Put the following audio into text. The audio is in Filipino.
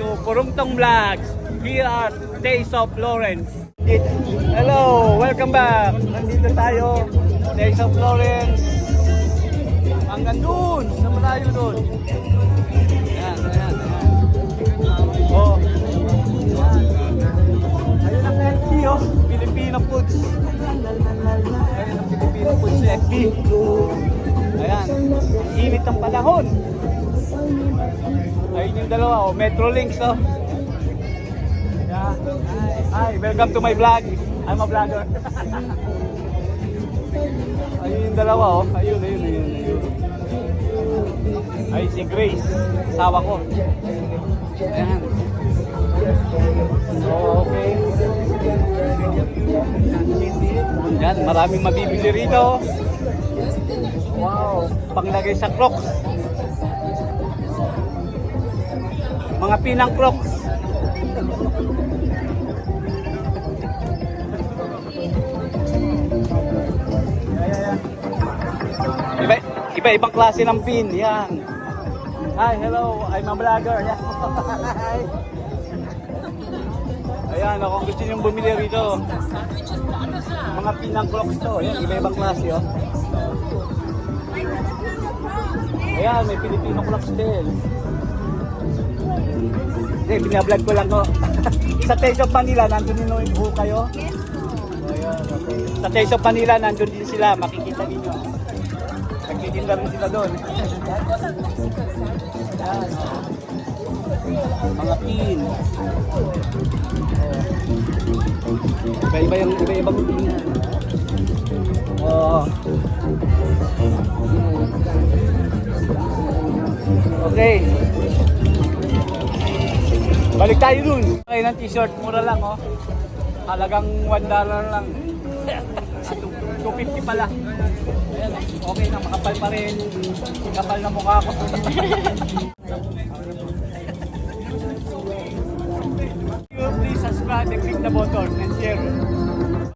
to Purungtong Vlogs here at Days of Lawrence. Hello, welcome back. Nandito tayo, Days of Lawrence. Hanggang dun, sa malayo dun. Ayan. Oh. Ayun ang FB, oh. Filipino Foods. Ayun ang Filipino Foods sa FB. Ayan, init ang panahon. Ayun yung dalawa, oh. Metrolinx, oh. Yeah. Hi, welcome to my vlog. I'm a vlogger. Ayun yung dalawa, oh. Ayun. Ay, si Grace, asawa ko. Ayan. So, okay. Yan, maraming mabibili rito. Wow, panglagay sa Crocs. Mga pinang Crocs. Iba-ibang klase ng pin. Yan. Hi, hello. I'm a vlogger. Yan. Ayan, kung gusto nyo bumili rito. Mga pinang Crocs to. Yan, iba-ibang klase. Oh. Ayan, may Filipino Crocs din. Binablog ko lang ko. Sa Taste of Manila, nandun din yung buho kayo? Yes po. Ayan, okay. Sa Taste of Manila, nandun din sila. Makikita ninyo. Nagtitinda rin sila doon. Ayan. Mga pin. Iba-ibang pin. Oh. Okay. Balik tayo dun. Okay, ng t-shirt, mura lang, oh. Halagang $1 lang. 250 pala. Ayan, okay na, makapal pa rin. Kapal na mukha ko. Please subscribe and click the button and share.